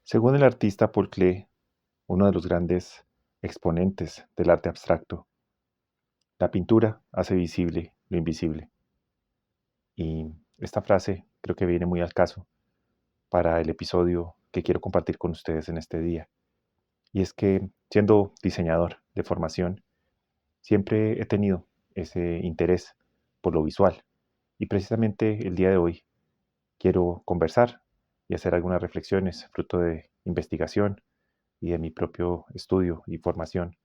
Según el artista Paul Klee, uno de los grandes exponentes del arte abstracto, la pintura hace visible lo invisible. Y esta frase creo que viene muy al caso para el episodio que quiero compartir con ustedes en este día. Y es que, siendo diseñador de formación, siempre he tenido ese interés por lo visual. Y precisamente el día de hoy quiero conversar y hacer algunas reflexiones fruto de investigación y de mi propio estudio y formación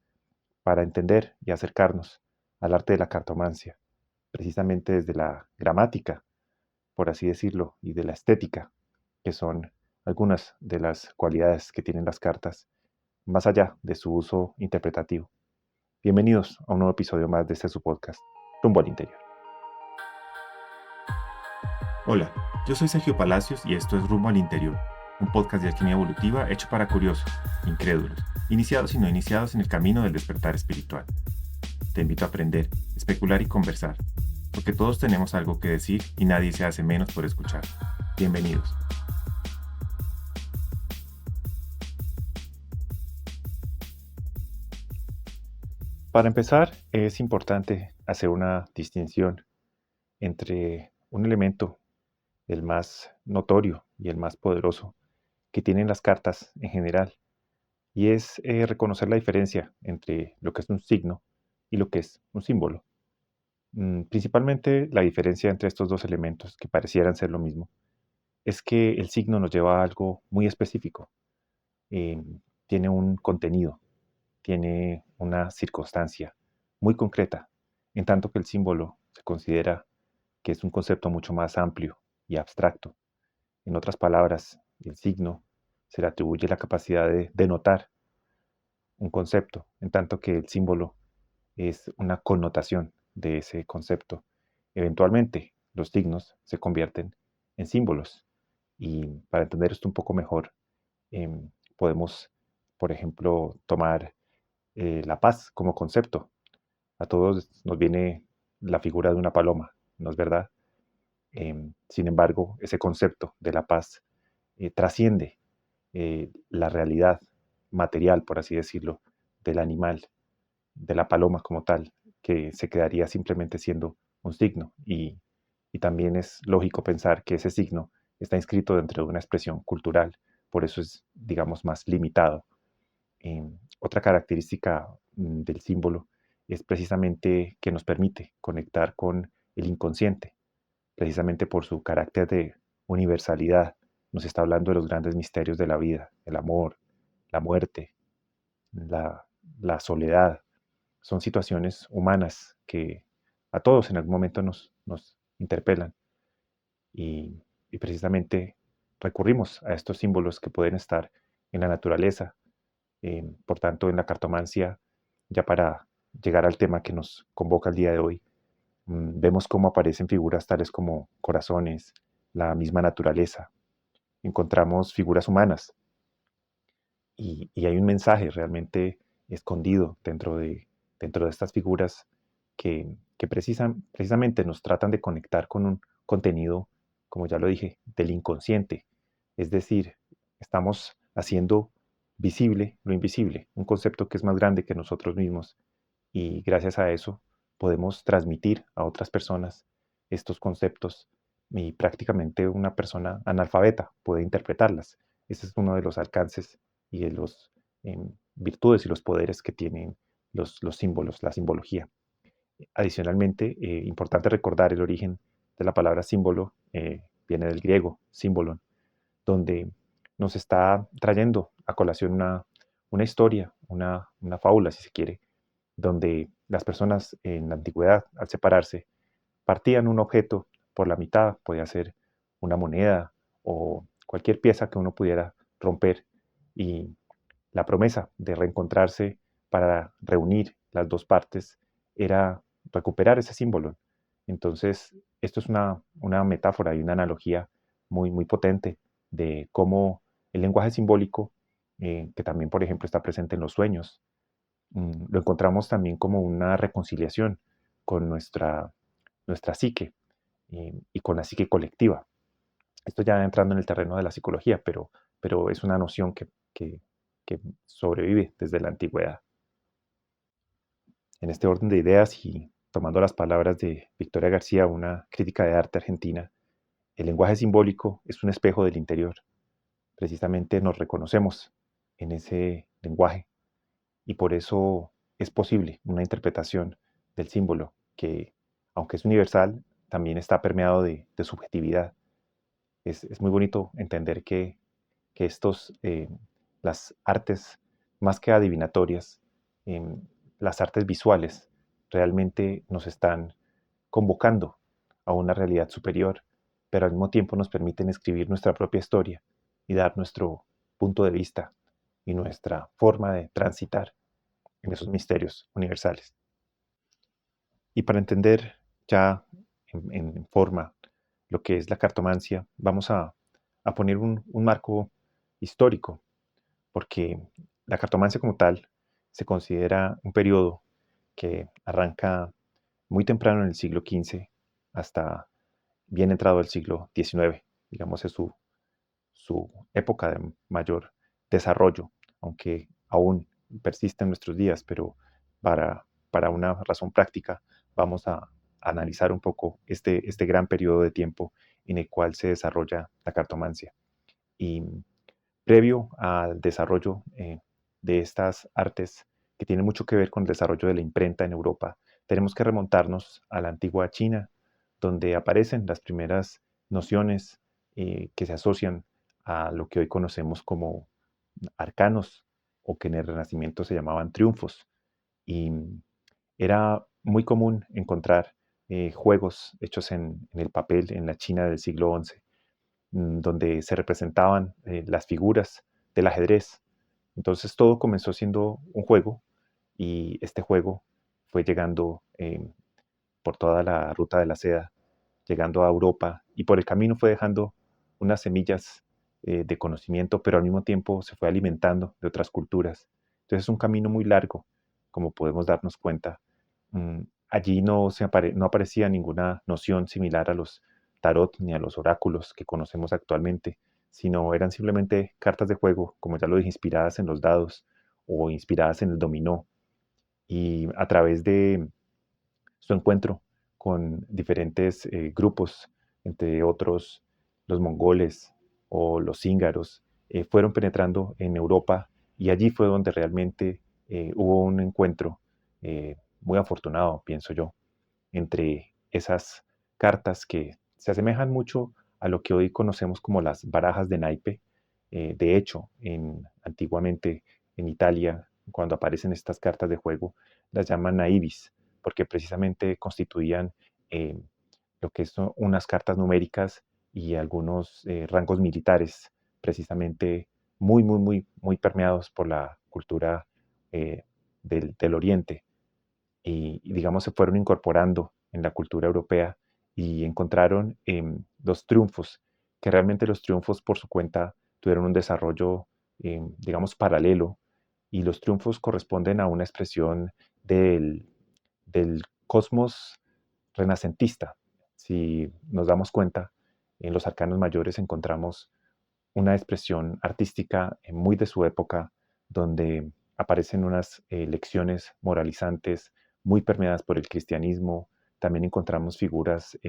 para entender y acercarnos al arte de la cartomancia, precisamente desde la gramática, por así decirlo, y de la estética, que son algunas de las cualidades que tienen las cartas, más allá de su uso interpretativo. Bienvenidos a un nuevo episodio más de este su podcast, Rumbo al Interior. Hola, yo soy Sergio Palacios y esto es Rumbo al Interior, un podcast de alquimia evolutiva hecho para curiosos, incrédulos, iniciados y no iniciados en el camino del despertar espiritual. Te invito a aprender, especular y conversar, porque todos tenemos algo que decir y nadie se hace menos por escuchar. Bienvenidos. Para empezar, es importante hacer una distinción entre un elemento, el más notorio y el más poderoso, que tienen las cartas en general, y es reconocer la diferencia entre lo que es un signo y lo que es un símbolo. Principalmente la diferencia entre estos dos elementos, que parecieran ser lo mismo, es que el signo nos lleva a algo muy específico. eh, Tiene un contenido, tiene una circunstancia muy concreta, en tanto que el símbolo se considera que es un concepto mucho más amplio y abstracto. En otras palabras, el signo se le atribuye la capacidad de denotar un concepto, en tanto que el símbolo es una connotación de ese concepto. Eventualmente, los signos se convierten en símbolos. Y para entender esto un poco mejor, podemos, por ejemplo, tomar la paz como concepto. A todos nos viene la figura de una paloma, ¿no es verdad? Sin embargo, ese concepto de la paz trasciende la realidad material, por así decirlo, del animal, de la paloma como tal, que se quedaría simplemente siendo un signo. Y también es lógico pensar que ese signo está inscrito dentro de una expresión cultural, por eso es, digamos, más limitado. Otra característica del símbolo es precisamente que nos permite conectar con el inconsciente, precisamente por su carácter de universalidad. Nos está hablando de los grandes misterios de la vida, el amor, la muerte, la, la soledad. Son situaciones humanas que a todos en algún momento nos interpelan y precisamente recurrimos a estos símbolos que pueden estar en la naturaleza. Por tanto, en la cartomancia, ya para llegar al tema que nos convoca el día de hoy, vemos cómo aparecen figuras tales como corazones, la misma naturaleza. Encontramos figuras humanas y hay un mensaje realmente escondido dentro de estas figuras que precisamente nos tratan de conectar con un contenido, como ya lo dije, del inconsciente. Es decir, estamos haciendo visible lo invisible, un concepto que es más grande que nosotros mismos y gracias a eso podemos transmitir a otras personas estos conceptos y prácticamente una persona analfabeta puede interpretarlas. Ese es uno de los alcances y de las virtudes y los poderes que tienen los símbolos, la simbología. Adicionalmente, importante recordar el origen de la palabra símbolo, viene del griego, símbolon, donde nos está trayendo a colación una historia, una fábula, si se quiere, donde las personas en la antigüedad, al separarse, partían un objeto por la mitad, podía ser una moneda o cualquier pieza que uno pudiera romper, y la promesa de reencontrarse para reunir las dos partes era recuperar ese símbolo. Entonces, esto es una metáfora y una analogía muy, muy potente de cómo el lenguaje simbólico, que también, por ejemplo, está presente en los sueños, lo encontramos también como una reconciliación con nuestra psique y con la psique colectiva. Esto ya entrando en el terreno de la psicología, pero pero es una noción que sobrevive desde la antigüedad. En este orden de ideas y tomando las palabras de Victoria García, una crítica de arte argentina, el lenguaje simbólico es un espejo del interior. Precisamente nos reconocemos en ese lenguaje y por eso es posible una interpretación del símbolo que, aunque es universal, también está permeado de subjetividad. Es muy bonito entender que las artes, más que adivinatorias, em, las artes visuales, realmente nos están convocando a una realidad superior, pero al mismo tiempo nos permiten escribir nuestra propia historia y dar nuestro punto de vista y nuestra forma de transitar en esos misterios universales. Y para entender ya en forma lo que es la cartomancia, vamos a poner un marco histórico, porque la cartomancia como tal se considera un periodo que arranca muy temprano en el siglo XV hasta bien entrado el siglo XIX. Digamos, es su época de mayor desarrollo, aunque aún persiste en nuestros días, pero para una razón práctica vamos a analizar un poco este gran periodo de tiempo en el cual se desarrolla la cartomancia. Y previo al desarrollo de estas artes que tienen mucho que ver con el desarrollo de la imprenta en Europa, tenemos que remontarnos a la antigua China, donde aparecen las primeras nociones que se asocian a lo que hoy conocemos como arcanos o que en el Renacimiento se llamaban triunfos. Y era muy común encontrar juegos hechos en el papel en la China del siglo XI, donde se representaban las figuras del ajedrez. Entonces todo comenzó siendo un juego y este juego fue llegando por toda la ruta de la seda, llegando a Europa y por el camino fue dejando unas semillas de conocimiento, pero al mismo tiempo se fue alimentando de otras culturas. Entonces es un camino muy largo, como podemos darnos cuenta. Allí no aparecía ninguna noción similar a los tarot ni a los oráculos que conocemos actualmente, sino eran simplemente cartas de juego, como ya lo dije, inspiradas en los dados o inspiradas en el dominó. Y a través de su encuentro con diferentes grupos, entre otros los mongoles o los cíngaros, fueron penetrando en Europa y allí fue donde realmente hubo un encuentro muy afortunado, pienso yo, entre esas cartas que se asemejan mucho a lo que hoy conocemos como las barajas de naipe. De hecho, antiguamente en Italia, cuando aparecen estas cartas de juego, las llaman naibis, porque precisamente constituían eh, lo que son unas cartas numéricas y algunos rangos militares, precisamente muy permeados por la cultura del Oriente y, digamos, se fueron incorporando en la cultura europea y encontraron los triunfos, que realmente los triunfos por su cuenta tuvieron un desarrollo, digamos, paralelo, y los triunfos corresponden a una expresión del cosmos renacentista. Si nos damos cuenta, en los arcanos mayores encontramos una expresión artística muy de su época, donde aparecen unas lecciones moralizantes muy permeadas por el cristianismo. También encontramos figuras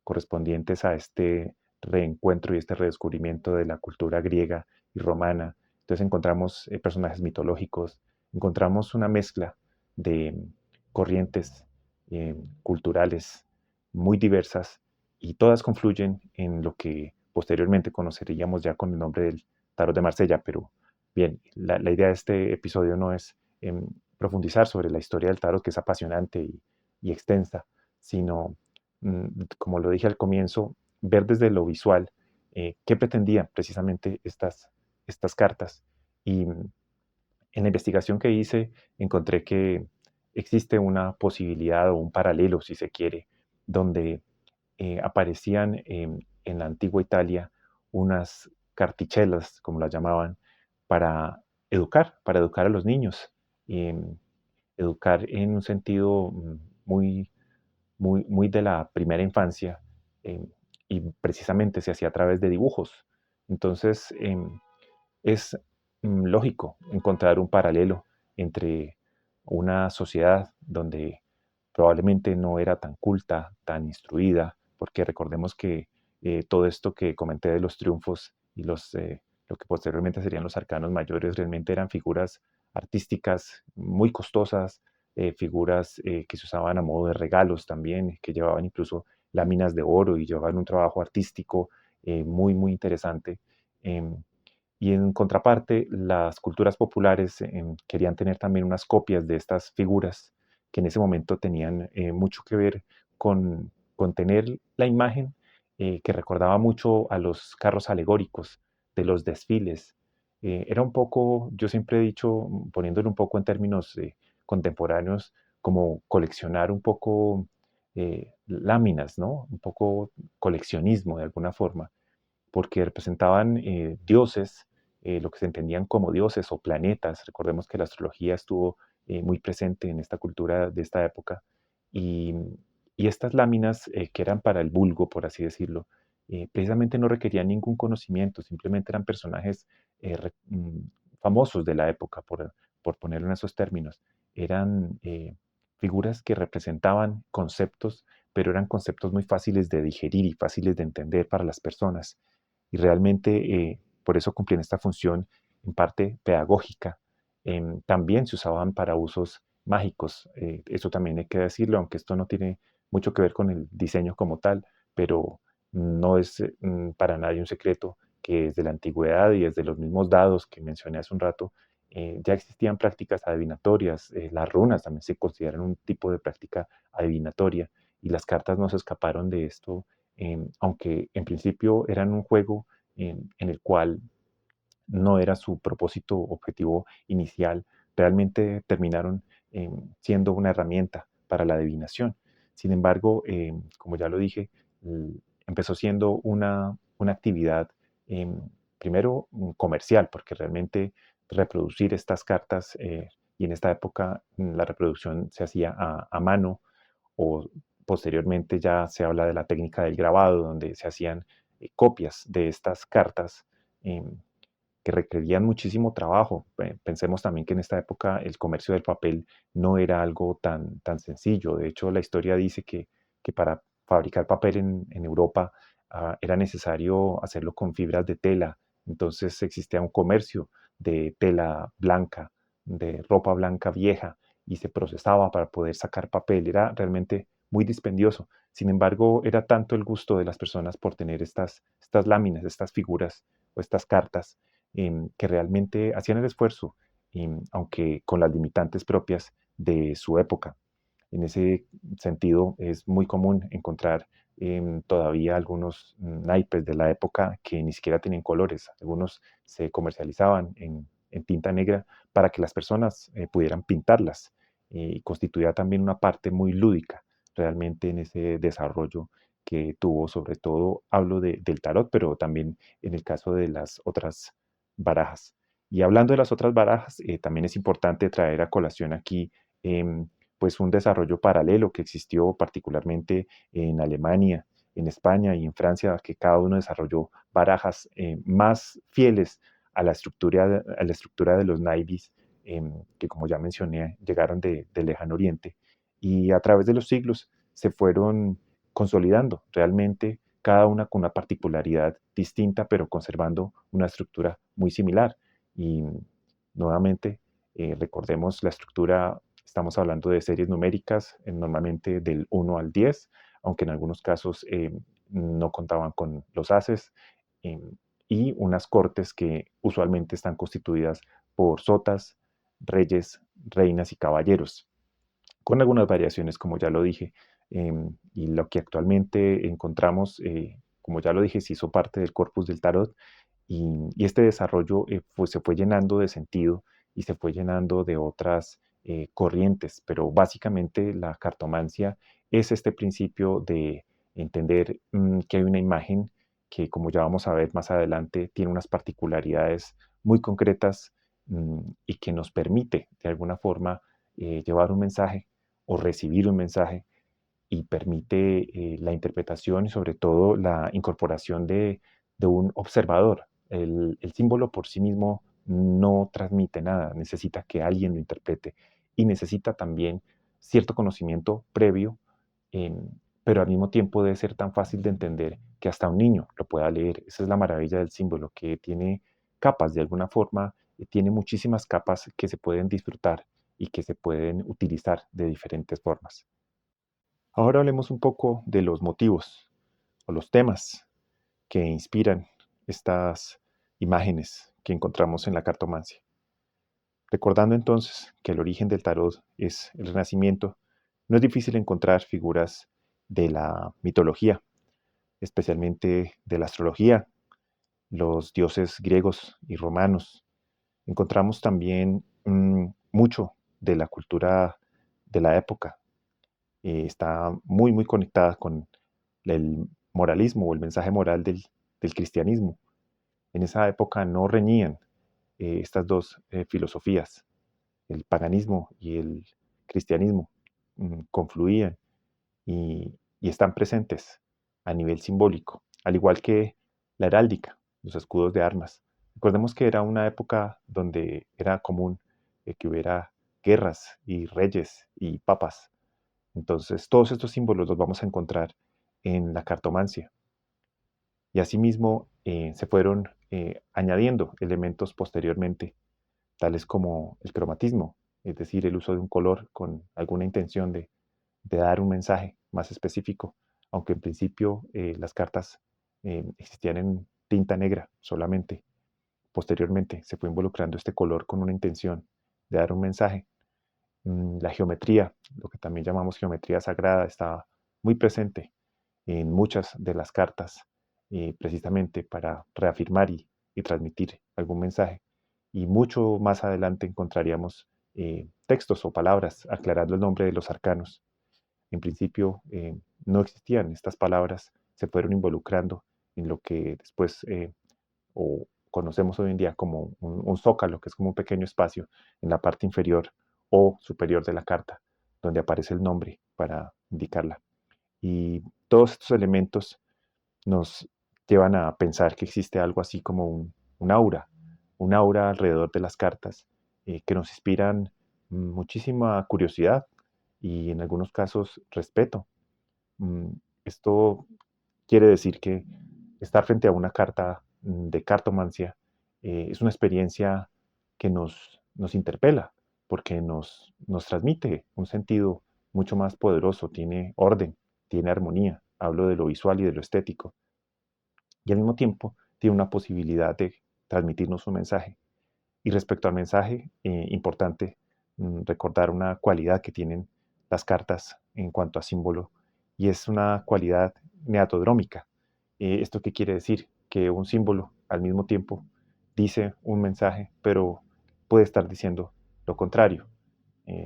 correspondientes a este reencuentro y este redescubrimiento de la cultura griega y romana. Entonces encontramos personajes mitológicos, encontramos una mezcla de corrientes culturales muy diversas y todas confluyen en lo que posteriormente conoceríamos ya con el nombre del Tarot de Marsella. Pero bien, la idea de este episodio no es profundizar sobre la historia del tarot, que es apasionante y extensa, sino, como lo dije al comienzo, ver desde lo visual qué pretendían precisamente estas cartas. Y en la investigación que hice encontré que existe una posibilidad o un paralelo, si se quiere, donde aparecían en la antigua Italia unas cartichelas, como las llamaban, para educar a los niños, educar en un sentido muy de la primera infancia, y precisamente se hacía a través de dibujos. Entonces, es lógico encontrar un paralelo entre una sociedad donde probablemente no era tan culta, tan instruida, porque recordemos que todo esto que comenté de los triunfos y lo que posteriormente serían los arcanos mayores realmente eran figuras artísticas muy costosas, figuras que se usaban a modo de regalos también, que llevaban incluso láminas de oro y llevaban un trabajo artístico muy, muy interesante. Em, y en contraparte, las culturas populares querían tener también unas copias de estas figuras que en ese momento tenían mucho que ver con tener la imagen que recordaba mucho a los carros alegóricos de los desfiles. Era un poco, yo siempre he dicho, poniéndolo un poco en términos contemporáneos, como coleccionar un poco láminas, ¿no? Un poco coleccionismo de alguna forma porque representaban dioses, lo que se entendían como dioses o planetas. Recordemos que la astrología estuvo muy presente en esta cultura de esta época. Y, y estas láminas, que eran para el vulgo, por así decirlo, precisamente no requerían ningún conocimiento, simplemente eran personajes famosos de la época, por ponerlo en esos términos. Eran figuras que representaban conceptos, pero eran conceptos muy fáciles de digerir y fáciles de entender para las personas y realmente por eso cumplían esta función en parte pedagógica. También se usaban para usos mágicos, eso también hay que decirlo, aunque esto no tiene mucho que ver con el diseño como tal, pero no es para nadie un secreto que desde la antigüedad y desde los mismos dados que mencioné hace un rato, ya existían prácticas adivinatorias, las runas también se consideran un tipo de práctica adivinatoria y las cartas no se escaparon de esto aunque en principio eran un juego en el cual no era su propósito objetivo inicial, realmente terminaron siendo una herramienta para la adivinación. Sin embargo, como ya lo dije, empezó siendo una actividad primero comercial, porque realmente reproducir estas cartas y en esta época la reproducción se hacía a mano o posteriormente ya se habla de la técnica del grabado, donde se hacían copias de estas cartas em, que requerían muchísimo trabajo. Pensemos también que en esta época el comercio del papel no era algo tan sencillo. De hecho, la historia dice que para fabricar papel en Europa era necesario hacerlo con fibras de tela. Entonces existía un comercio de tela blanca, de ropa blanca vieja, y se procesaba para poder sacar papel. Era realmente muy dispendioso. Sin embargo, era tanto el gusto de las personas por tener estas láminas, estas figuras o estas cartas, que realmente hacían el esfuerzo, aunque con las limitantes propias de su época. En ese sentido, es muy común encontrar todavía algunos naipes de la época que ni siquiera tenían colores. Algunos se comercializaban en tinta negra para que las personas pudieran pintarlas. Y constituía también una parte muy lúdica realmente en ese desarrollo que tuvo, sobre todo hablo del tarot, pero también en el caso de las otras barajas. Y hablando de las otras barajas, también es importante traer a colación aquí pues un desarrollo paralelo que existió particularmente en Alemania, en España y en Francia, que cada uno desarrolló barajas más fieles a la estructura de los naipes, que como ya mencioné, llegaron del lejano oriente y a través de los siglos se fueron consolidando realmente cada una con una particularidad distinta, pero conservando una estructura muy similar. Y nuevamente, recordemos la estructura, estamos hablando de series numéricas, normalmente del 1 al 10, aunque en algunos casos no contaban con los haces, eh, y unas cortes que usualmente están constituidas por sotas, reyes, reinas y caballeros con algunas variaciones, como ya lo dije. Y lo que actualmente encontramos, como ya lo dije, se hizo parte del corpus del tarot y este desarrollo pues, se fue llenando de sentido y se fue llenando de otras corrientes, pero básicamente la cartomancia es este principio de entender que hay una imagen que, como ya vamos a ver más adelante, tiene unas particularidades muy concretas y que nos permite de alguna forma llevar un mensaje o recibir un mensaje y permite la interpretación y sobre todo la incorporación de un observador. el símbolo por sí mismo no transmite nada, necesita que alguien lo interprete y necesita también cierto conocimiento previo, em, pero al mismo tiempo debe ser tan fácil de entender que hasta un niño lo pueda leer. Esa es la maravilla del símbolo, que tiene capas de alguna forma, tiene muchísimas capas que se pueden disfrutar y que se pueden utilizar de diferentes formas. Ahora hablemos un poco de los motivos o los temas que inspiran estas imágenes que encontramos en la cartomancia. Recordando entonces que el origen del tarot es el Renacimiento, no es difícil encontrar figuras de la mitología, especialmente de la astrología, los dioses griegos y romanos. Encontramos también mucho de la cultura de la época. Está muy conectada con el moralismo o el mensaje moral del cristianismo. En esa época no reñían estas dos filosofías, el paganismo y el cristianismo, confluían y están presentes a nivel simbólico, al igual que la heráldica, los escudos de armas. Recordemos que era una época donde era común que hubiera guerras y reyes y papas. Entonces, todos estos símbolos los vamos a encontrar en la cartomancia. Y asimismo, se fueron añadiendo elementos posteriormente, tales como el cromatismo, es decir, el uso de un color con alguna intención de dar un mensaje más específico, aunque en principio las cartas existían en tinta negra solamente. Posteriormente se fue involucrando este color con una intención de dar un mensaje. La geometría, lo que también llamamos geometría sagrada, está muy presente en muchas de las cartas, precisamente para reafirmar y transmitir algún mensaje. Y mucho más adelante encontraríamos textos o palabras aclarando el nombre de los arcanos. En principio no existían estas palabras, se fueron involucrando en lo que después o conocemos hoy en día como un zócalo, que es como un pequeño espacio en la parte inferior o superior de la carta, donde aparece el nombre para indicarla. Y todos estos elementos nos llevan a pensar que existe algo así como un aura alrededor de las cartas que nos inspiran muchísima curiosidad y en algunos casos respeto. Mm, Esto quiere decir que estar frente a una carta de cartomancia es una experiencia que nos interpela, porque nos transmite un sentido mucho más poderoso, tiene orden, tiene armonía. Hablo de lo visual y de lo estético. Y al mismo tiempo tiene una posibilidad de transmitirnos un mensaje. Y respecto al mensaje, importante recordar una cualidad que tienen las cartas en cuanto a símbolo, y es una cualidad neatodrómica. ¿Esto qué quiere decir? Que un símbolo al mismo tiempo dice un mensaje, pero puede estar diciendo lo contrario.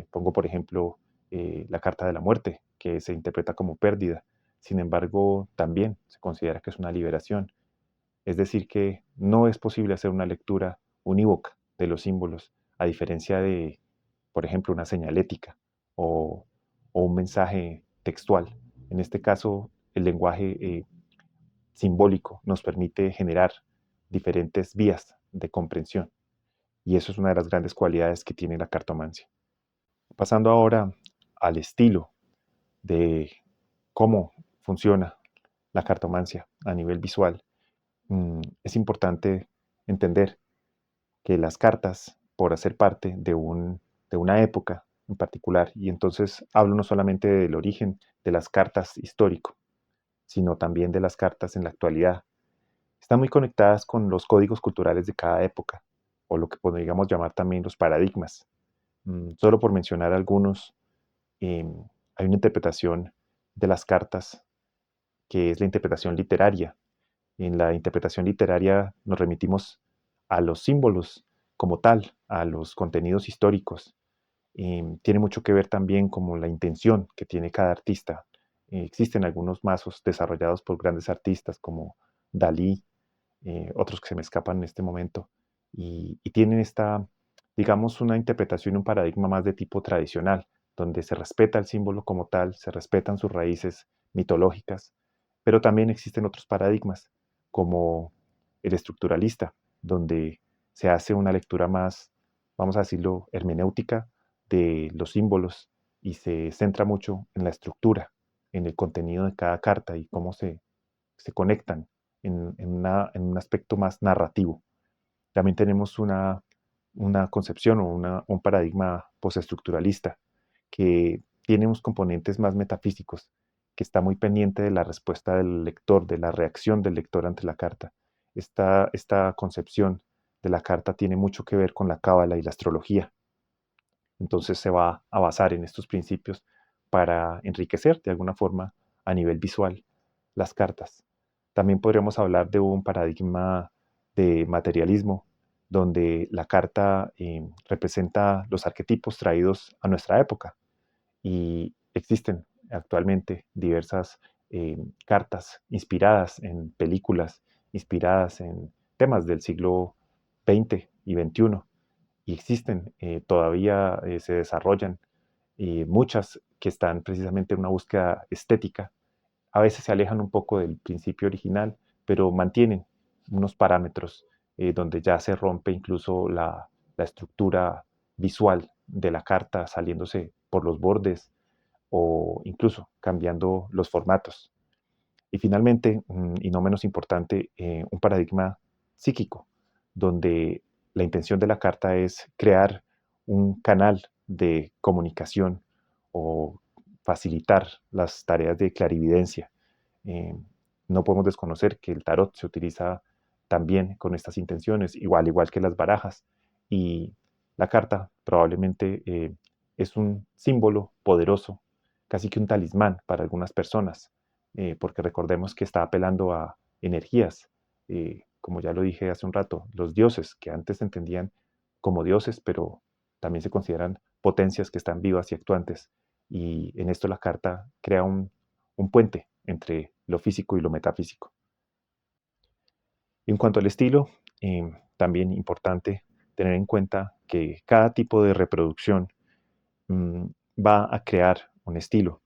Pongo, por ejemplo, la carta de la muerte, que se interpreta como pérdida. Sin embargo, también se considera que es una liberación. Es decir, que no es posible hacer una lectura unívoca de los símbolos, a diferencia de, por ejemplo, una señalética o, o un mensaje textual. En este caso, el lenguaje simbólico nos permite generar diferentes vías de comprensión. Y eso es una de las grandes cualidades que tiene la cartomancia. Pasando ahora al estilo de cómo funciona la cartomancia a nivel visual, es importante entender que las cartas, por hacer parte de una época en particular, y entonces hablo no solamente del origen de las cartas histórico, sino también de las cartas en la actualidad, están muy conectadas con los códigos culturales de cada época, o lo que podríamos llamar también los paradigmas. Solo por mencionar algunos, hay una interpretación de las cartas que es la interpretación literaria. En la interpretación literaria nos remitimos a los símbolos como tal, a los contenidos históricos. Tiene mucho que ver también con la intención que tiene cada artista. Existen algunos mazos desarrollados por grandes artistas como Dalí, otros que se me escapan en este momento, y tienen esta, digamos, una interpretación, un paradigma más de tipo tradicional, donde se respeta el símbolo como tal, se respetan sus raíces mitológicas, pero también existen otros paradigmas, como el estructuralista, donde se hace una lectura más, vamos a decirlo, hermenéutica de los símbolos y se centra mucho en la estructura, en el contenido de cada carta y cómo se conectan en un aspecto más narrativo. También tenemos una concepción o un paradigma postestructuralista que tiene unos componentes más metafísicos, que está muy pendiente de la respuesta del lector, de la reacción del lector ante la carta. Esta concepción de la carta tiene mucho que ver con la cábala y la astrología. Entonces se va a basar en estos principios para enriquecer de alguna forma a nivel visual las cartas. También podríamos hablar de un paradigma de materialismo donde la carta representa los arquetipos traídos a nuestra época y existen actualmente diversas cartas inspiradas en películas, inspiradas en temas del siglo XX y XXI y existen, todavía se desarrollan muchas que están precisamente en una búsqueda estética. A veces se alejan un poco del principio original, pero mantienen unos parámetros donde ya se rompe incluso la estructura visual de la carta saliéndose por los bordes o incluso cambiando los formatos. Y finalmente, y no menos importante, un paradigma psíquico, donde la intención de la carta es crear un canal de comunicación o facilitar las tareas de clarividencia. Eh, no podemos desconocer que el tarot se utiliza también con estas intenciones, igual que las barajas. Y la carta probablemente es un símbolo poderoso, casi que un talismán para algunas personas, porque recordemos que está apelando a energías, como ya lo dije hace un rato, los dioses que antes se entendían como dioses, pero también se consideran potencias que están vivas y actuantes. Y en esto la carta crea un puente entre lo físico y lo metafísico. En cuanto al estilo, también importante tener en cuenta que cada tipo de reproducción mm, va a crear un estilo.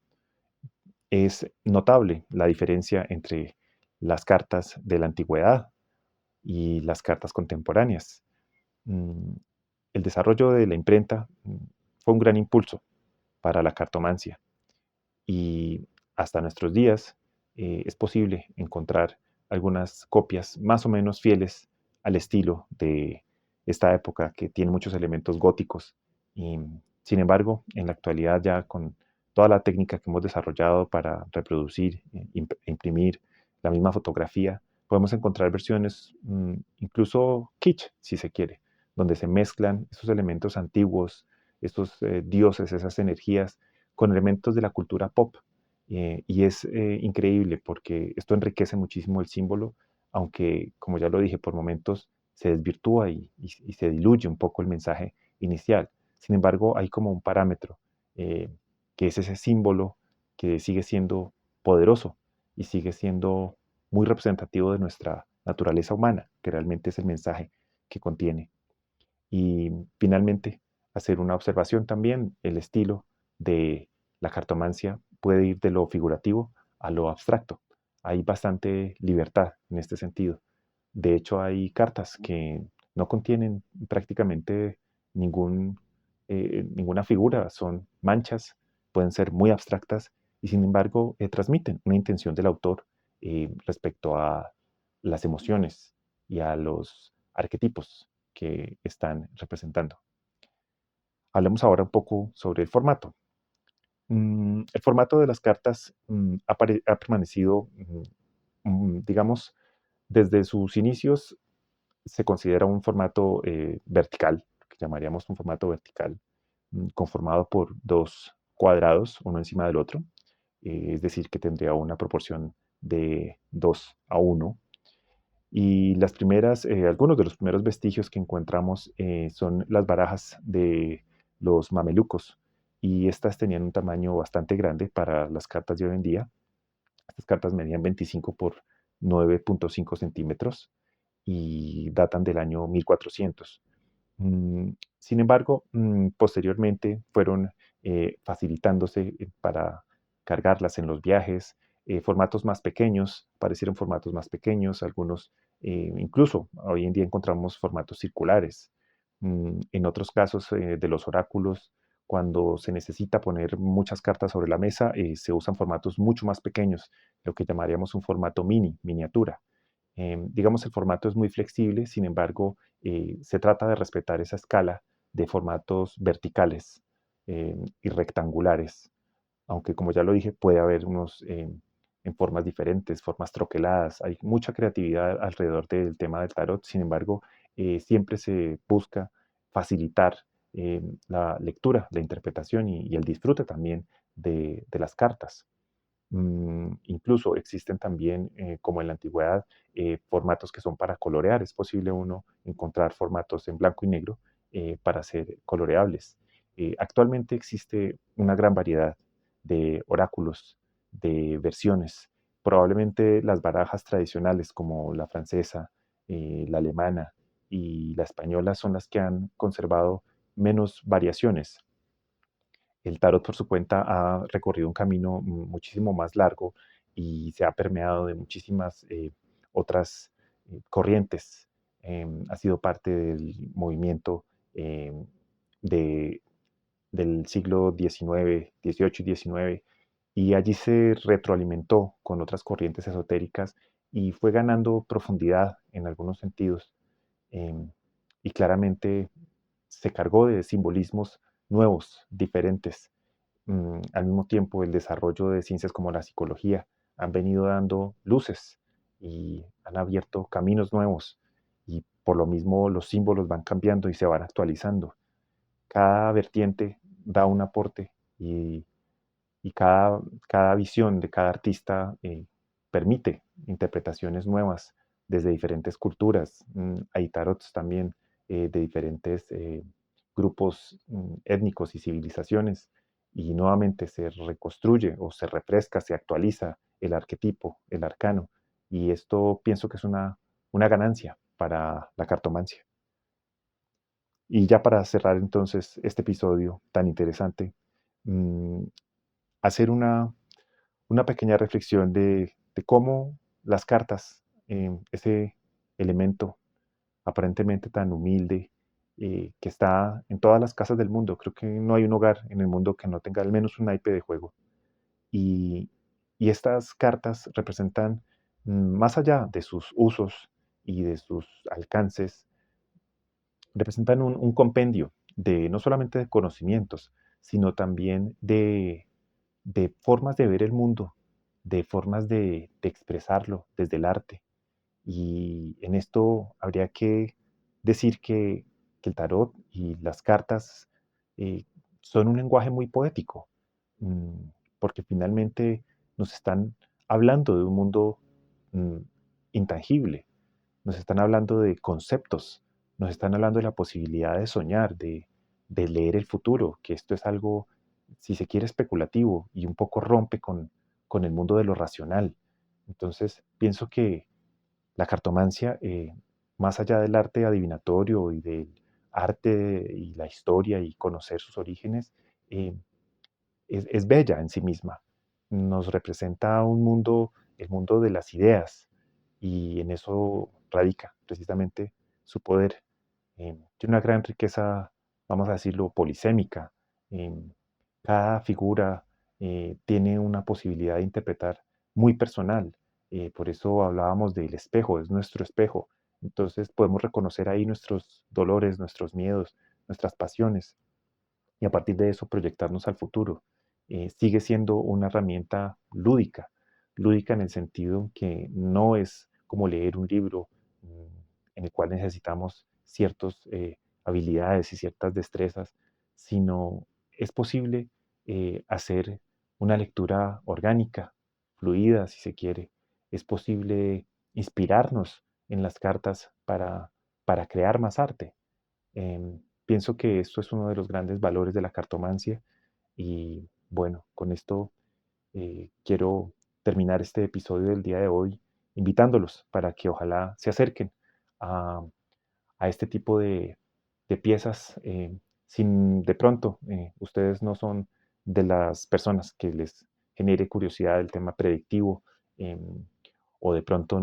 Es notable la diferencia entre las cartas de la antigüedad y las cartas contemporáneas. Mm, el desarrollo de la imprenta fue un gran impulso para la cartomancia y hasta nuestros días es posible encontrar algunas copias más o menos fieles al estilo de esta época que tiene muchos elementos góticos. Y, sin embargo, en la actualidad ya con toda la técnica que hemos desarrollado para reproducir e imprimir la misma fotografía, podemos encontrar versiones incluso kitsch, si se quiere, donde se mezclan esos elementos antiguos, esos dioses, esas energías con elementos de la cultura pop. Y es increíble porque esto enriquece muchísimo el símbolo, aunque, como ya lo dije, por momentos se desvirtúa y se diluye un poco el mensaje inicial. Sin embargo, hay como un parámetro eh, que es ese símbolo que sigue siendo poderoso y sigue siendo muy representativo de nuestra naturaleza humana, que realmente es el mensaje que contiene. Y finalmente, hacer una observación también, el estilo de la cartomancia puede ir de lo figurativo a lo abstracto. Hay bastante libertad en este sentido. De hecho, hay cartas que no contienen prácticamente ningún, ninguna figura, son manchas, pueden ser muy abstractas y sin embargo transmiten una intención del autor respecto a las emociones y a los arquetipos que están representando. Hablemos ahora un poco sobre el formato. El formato de las cartas ha permanecido, digamos, desde sus inicios se considera un formato vertical, que llamaríamos un formato vertical, conformado por dos cuadrados, uno encima del otro, es decir, que tendría una proporción de 2 a 1. Y algunos de los primeros vestigios que encontramos son las barajas de los mamelucos. Y estas tenían un tamaño bastante grande para las cartas de hoy en día. Estas cartas medían 25 por 9,5 centímetros y datan del año 1400. Sin embargo, posteriormente fueron facilitándose para cargarlas en los viajes, formatos más pequeños, aparecieron formatos más pequeños, algunos Incluso hoy en día encontramos formatos circulares. En otros casos de los oráculos, cuando se necesita poner muchas cartas sobre la mesa, se usan formatos mucho más pequeños, lo que llamaríamos un formato miniatura. Digamos, el formato es muy flexible, sin embargo, se trata de respetar esa escala de formatos verticales y rectangulares, aunque como ya lo dije, puede haber unos en formas diferentes, formas troqueladas. Hay mucha creatividad alrededor del tema del tarot, sin embargo, siempre se busca facilitar la lectura, la interpretación y el disfrute también de las cartas. Incluso existen también, como en la antigüedad, formatos que son para colorear. Es posible uno encontrar formatos en blanco y negro para ser coloreables. Actualmente existe una gran variedad de oráculos, de versiones. Probablemente las barajas tradicionales como la francesa, la alemana y la española son las que han conservado menos variaciones. El tarot por su cuenta ha recorrido un camino muchísimo más largo y se ha permeado de muchísimas otras corrientes. Ha sido parte del movimiento em, de, del siglo XIX, XVIII y XIX, y allí se retroalimentó con otras corrientes esotéricas y fue ganando profundidad en algunos sentidos. em, y claramente se cargó de simbolismos nuevos, diferentes. Al mismo tiempo, el desarrollo de ciencias como la psicología han venido dando luces y han abierto caminos nuevos y por lo mismo los símbolos van cambiando y se van actualizando. Cada vertiente da un aporte y cada visión de cada artista permite interpretaciones nuevas desde diferentes culturas. Hay tarots también de diferentes grupos étnicos y civilizaciones y nuevamente se reconstruye o se refresca, se actualiza el arquetipo, el arcano. Y esto pienso que es una ganancia para la cartomancia. Y ya para cerrar entonces este episodio tan interesante, mm, hacer una pequeña reflexión de cómo las cartas, ese elemento aparentemente tan humilde, que está en todas las casas del mundo. Creo que no hay un hogar en el mundo que no tenga al menos un naipe de juego. Y, y estas cartas representan, más allá de sus usos y de sus alcances, representan un compendio de no solamente de conocimientos, sino también de formas de ver el mundo, de formas de expresarlo desde el arte. Y en esto habría que decir que el tarot y las cartas eh, son un lenguaje muy poético, mm, porque finalmente nos están hablando de un mundo mm, intangible, nos están hablando de conceptos, nos están hablando de la posibilidad de soñar, de leer el futuro, que esto es algo, si se quiere, especulativo y un poco rompe con el mundo de lo racional. Entonces, pienso que la cartomancia, más allá del arte adivinatorio y del arte y la historia y conocer sus orígenes, eh, es bella en sí misma. Nos representa un mundo, el mundo de las ideas, y en eso radica precisamente su poder. Tiene una gran riqueza, vamos a decirlo, polisémica. Cada figura tiene una posibilidad de interpretar muy personal. Por eso hablábamos del espejo, es nuestro espejo. Entonces podemos reconocer ahí nuestros dolores, nuestros miedos, nuestras pasiones y a partir de eso proyectarnos al futuro. Sigue siendo una herramienta lúdica, lúdica en el sentido que no es como leer un libro en el cual necesitamos ciertas habilidades y ciertas destrezas, sino es posible hacer una lectura orgánica, fluida, si se quiere. Es posible inspirarnos en las cartas para crear más arte. Pienso que esto es uno de los grandes valores de la cartomancia y bueno, con esto quiero terminar este episodio del día de hoy invitándolos para que ojalá se acerquen a, a este tipo de piezas. Sin de pronto ustedes no son de las personas que les genere curiosidad el tema predictivo, em, o de pronto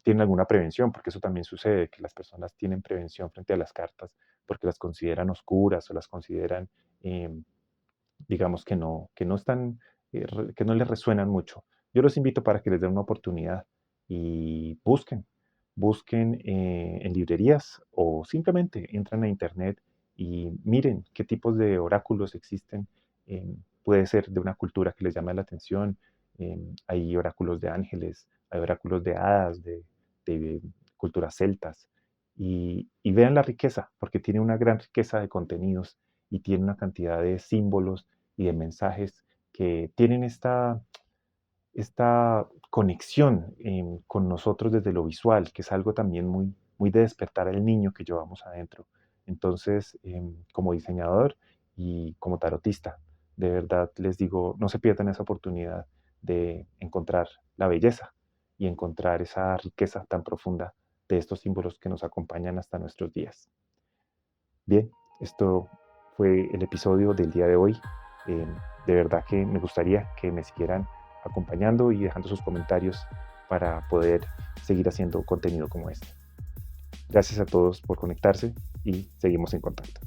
tienen alguna prevención, porque eso también sucede, que las personas tienen prevención frente a las cartas porque las consideran oscuras o las consideran, digamos, que no están, que no les resuenan mucho. Yo los invito para que les den una oportunidad y busquen en librerías o simplemente entran a internet y miren qué tipos de oráculos existen. Puede ser de una cultura que les llame la atención. Hay oráculos de ángeles, hay oráculos de hadas, de culturas celtas. Y vean la riqueza, porque tiene una gran riqueza de contenidos y tiene una cantidad de símbolos y de mensajes que tienen esta conexión con nosotros desde lo visual, que es algo también muy de despertar al niño que llevamos adentro. Entonces, como diseñador y como tarotista, de verdad les digo, no se pierdan esa oportunidad de encontrar la belleza y encontrar esa riqueza tan profunda de estos símbolos que nos acompañan hasta nuestros días. Bien, esto fue el episodio del día de hoy. Eh, de verdad que me gustaría que me siguieran acompañando y dejando sus comentarios para poder seguir haciendo contenido como este. Gracias a todos por conectarse y seguimos en contacto.